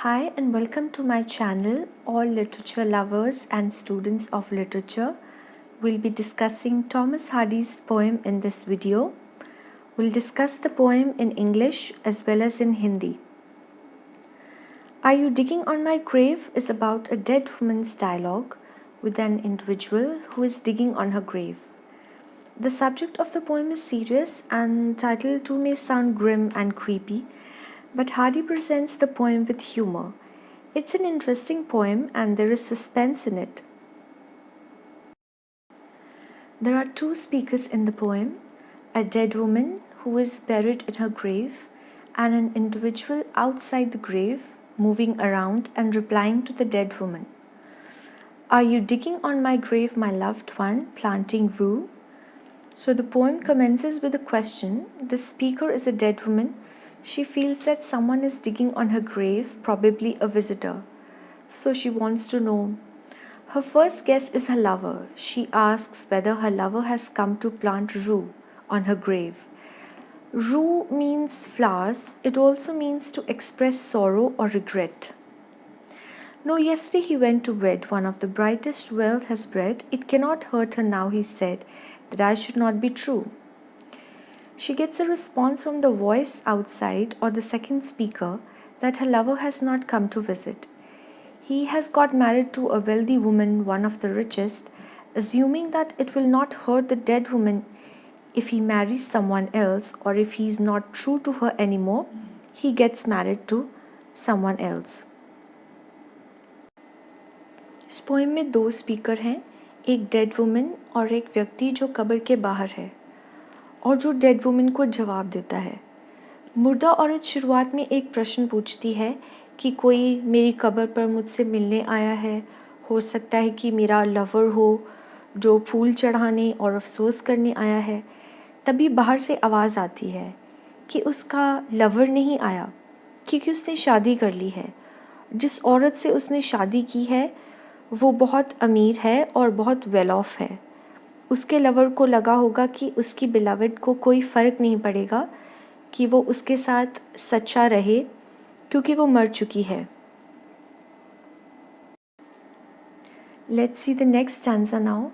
Hi and welcome to my channel, all literature lovers and students of literature. We'll be discussing Thomas Hardy's poem in this video. We'll discuss the poem in English as well as in Hindi. Are You Digging on My Grave is about a dead woman's dialogue with an individual who is digging on her grave. The subject of the poem is serious and title too may sound grim and creepy, but Hardy presents the poem with humor. It's an interesting poem and there is suspense in it. There are two speakers in the poem, a dead woman who is buried in her grave and an individual outside the grave moving around and replying to the dead woman. Are you digging on my grave, my loved one, planting rue? So the poem commences with a question. The speaker is a dead woman. She feels that someone is digging on her grave, probably a visitor. So she wants to know. Her first guess is her lover. She asks whether her lover has come to plant rue on her grave. Rue means flowers. It also means to express sorrow or regret. No, yesterday he went to wed one of the brightest wealth has bred. It cannot hurt her now, he said, that I should not be true. She gets a response from the voice outside or the second speaker that her lover has not come to visit. He has got married to a wealthy woman, one of the richest, assuming that it will not hurt the dead woman if he marries someone else or if he is not true to her anymore, he gets married to someone else. इस poem में दो speaker हैं, एक dead woman और एक व्यक्ति जो कब्र के बाहर है और जो डेड वुमन को जवाब देता है। मुर्दा औरत शुरुआत में एक प्रश्न पूछती है कि कोई मेरी कब्र पर मुझसे मिलने आया है, हो सकता है कि मेरा लवर हो जो फूल चढ़ाने और अफसोस करने आया है। तभी बाहर से आवाज़ आती है कि उसका लवर नहीं आया क्योंकि उसने शादी कर ली है। जिस औरत से उसने शादी की है वो बहुत अमीर है और बहुत वेल ऑफ है। उसके लवर को लगा होगा कि उसकी बिलवड को कोई फ़र्क नहीं पड़ेगा कि वो उसके साथ सच्चा रहे क्योंकि वो मर चुकी है। Let's see the next stanza now.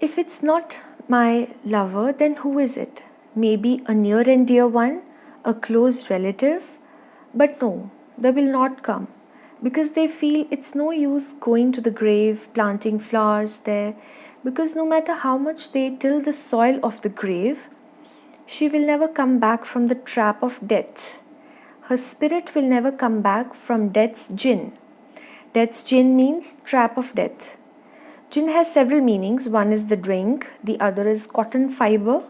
If it's not my lover, then who is it? Maybe a near and dear one, a close relative. But no, they will not come because they feel it's no use going to the grave, planting flowers there, because no matter how much they till the soil of the grave, she will never come back from the trap of death. Her spirit will never come back from death's gin. Death's gin means trap of death. Gin has several meanings. One is the drink, the other is cotton fiber,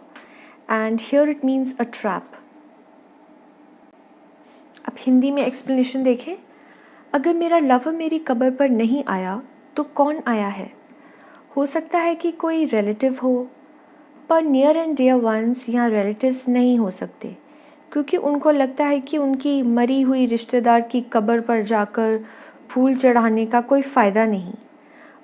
and here it means a trap. अब हिंदी में explanation देखें। अगर मेरा lover मेरी कब्र पर नहीं आया तो कौन आया है? हो सकता है कि कोई रिलेटिव हो, पर नियर एंड डियर वंस या रिलेटिव्स नहीं हो सकते क्योंकि उनको लगता है कि उनकी मरी हुई रिश्तेदार की कब्र पर जाकर फूल चढ़ाने का कोई फ़ायदा नहीं।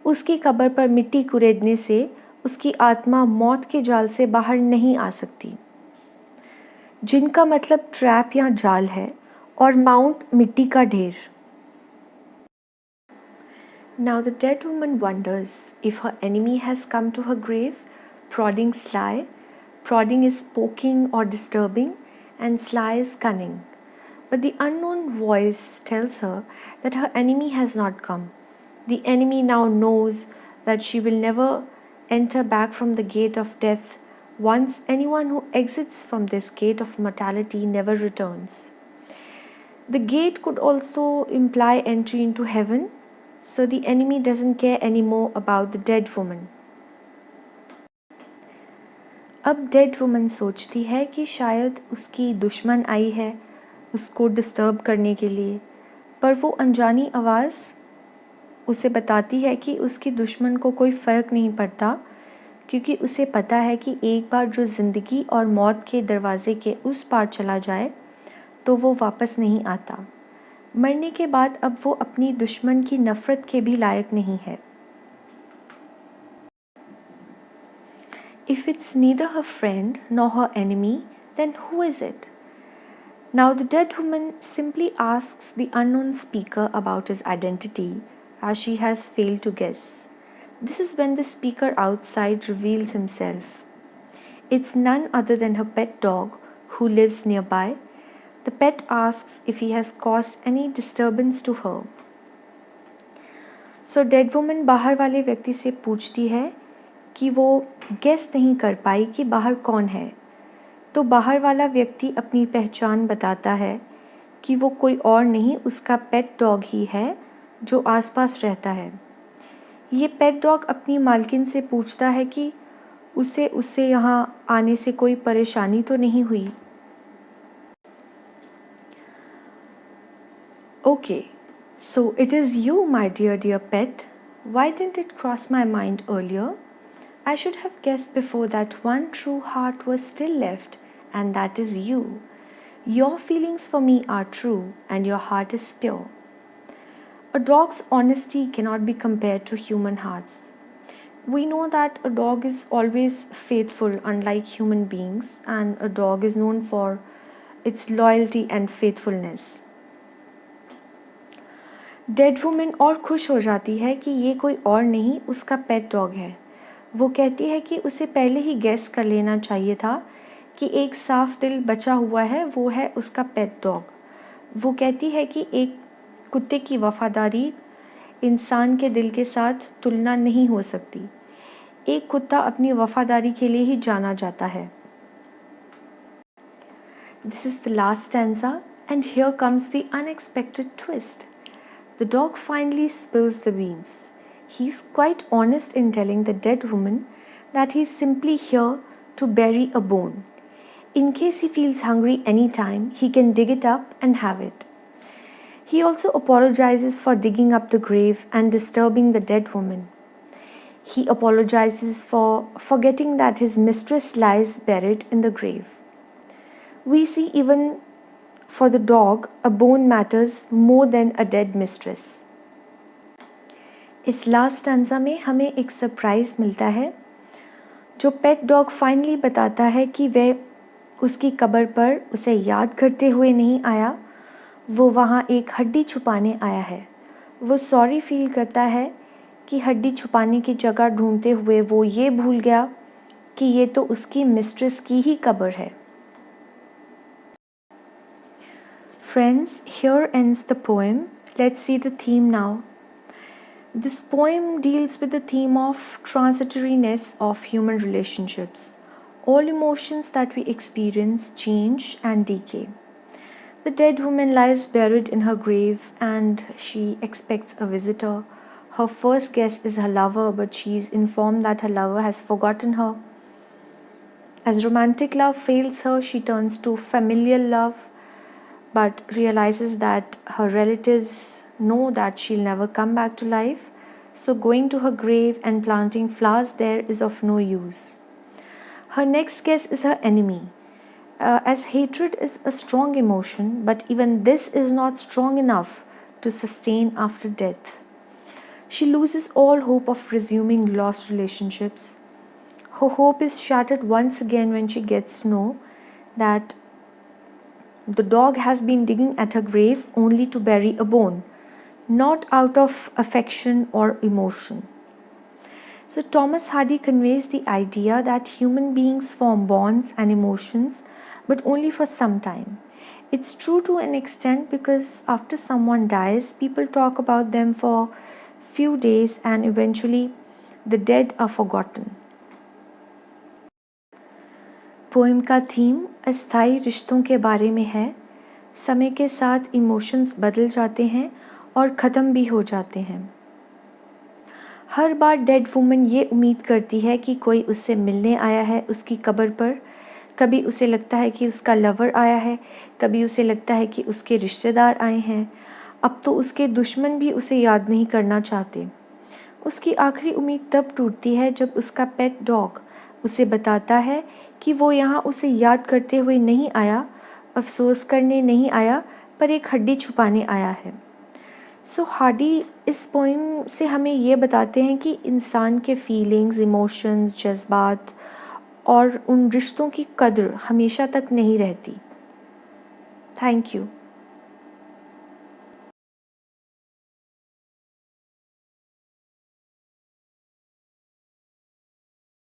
उसकी कब्र पर मिट्टी कुरेदने से उसकी आत्मा मौत के जाल से बाहर नहीं आ सकती। जिनका मतलब ट्रैप या जाल है और माउंट मिट्टी का ढेर। Now the dead woman wonders if her enemy has come to her grave, prodding sly. Prodding is poking or disturbing, and sly is cunning. But the unknown voice tells her that her enemy has not come. The enemy now knows that she will never enter back from the gate of death. Once anyone who exits from this gate of mortality never returns. The gate could also imply entry into heaven, so the enemy doesn't care anymore about the dead woman. अब dead woman सोचती है कि शायद उसकी दुश्मन आई है उसको disturb करने के लिए, पर वो अनजानी आवाज़ उसे बताती है कि उसकी दुश्मन को कोई फ़र्क नहीं पड़ता क्योंकि उसे पता है कि एक बार जो ज़िंदगी और मौत के दरवाज़े के उस पार चला जाए तो वो वापस नहीं आता। मरने के बाद अब वो अपनी दुश्मन की नफ़रत के भी लायक नहीं है। If it's neither her friend nor her enemy, then who is it? Now, the dead woman simply asks the unknown speaker about his identity, as she has failed to guess. This is when the speaker outside reveals himself. It's none other than her pet dog who lives nearby. The pet asks if he has caused any disturbance to her. So dead woman बाहर वाले व्यक्ति से पूछती है कि वो guess नहीं कर पाई कि बाहर कौन है। तो बाहर वाला व्यक्ति अपनी पहचान बताता है कि वो कोई और नहीं उसका पेट डॉग ही है जो आसपास रहता है। ये पेट डॉग अपनी मालकिन से पूछता है कि उससे यहाँ आने से कोई परेशानी तो नहीं हुई। Okay, so it is you my dear pet, why didn't it cross my mind earlier? I should have guessed before that one true heart was still left, and that is you. Your feelings for me are true, and your heart is pure. A dog's honesty cannot be compared to human hearts. We know that a dog is always faithful, unlike human beings, and a dog is known for its loyalty and faithfulness. Dead woman और खुश हो जाती है कि ये कोई और नहीं उसका पेट डॉग है। वो कहती है कि उसे पहले ही गैस कर लेना चाहिए था कि एक साफ दिल बचा हुआ है, वो है उसका पेट डॉग। वो कहती है कि एक कुत्ते की वफादारी इंसान के दिल के साथ तुलना नहीं हो सकती। एक कुत्ता अपनी वफादारी के लिए ही जाना जाता है। This is the last stanza, and here comes the unexpected twist. The dog finally spills the beans. He's quite honest in telling the dead woman that he's simply here to bury a bone. In case he feels hungry anytime, he can dig it up and have it. He also apologizes for digging up the grave and disturbing the dead woman. He apologizes for forgetting that his mistress lies buried in the grave. We see even for the dog, a bone matters more than a dead mistress. इस last stanza में हमें एक surprise मिलता है, जो pet dog finally बताता है कि वह उसकी कब्र पर उसे याद करते हुए नहीं आया, वो वहाँ एक हड्डी छुपाने आया है। वो सॉरी फील करता है कि हड्डी छुपाने की जगह ढूंढते हुए वो ये भूल गया कि ये तो उसकी मिस्ट्रेस की ही कब्र है। Friends, here ends the poem. Let's see the theme now. This poem deals with the theme of transitoriness of human relationships. All emotions that we experience change and decay. The dead woman lies buried in her grave and she expects a visitor. Her first guess is her lover, but she is informed that her lover has forgotten her. As romantic love fails her, she turns to familial love, but realizes that her relatives know that she'll never come back to life, so going to her grave and planting flowers there is of no use. Her next guess is her enemy, as hatred is a strong emotion, but even this is not strong enough to sustain after death. She loses all hope of resuming lost relationships. Her hope is shattered once again when she gets to know that the dog has been digging at her grave only to bury a bone, not out of affection or emotion. So Thomas Hardy conveys the idea that human beings form bonds and emotions, but only for some time. It's true to an extent because after someone dies, people talk about them for few days and eventually the dead are forgotten. Poem का theme अस्थायी रिश्तों के बारे में है। समय के साथ इमोशंस बदल जाते हैं और ख़त्म भी हो जाते हैं। हर बार डेड वुमन ये उम्मीद करती है कि कोई उससे मिलने आया है उसकी कब्र पर। कभी उसे लगता है कि उसका लवर आया है, कभी उसे लगता है कि उसके रिश्तेदार आए हैं। अब तो उसके दुश्मन भी उसे याद नहीं करना चाहते। उसकी आखिरी उम्मीद तब टूटती है जब उसका पेट डॉग उसे बताता है कि वो यहाँ उसे याद करते हुए नहीं आया, अफसोस करने नहीं आया, पर एक हड्डी छुपाने आया है। सो हार्डी इस पोइम से हमें ये बताते हैं कि इंसान के फीलिंग्स, इमोशंस, जज्बात और उन रिश्तों की कद्र हमेशा तक नहीं रहती। Thank you.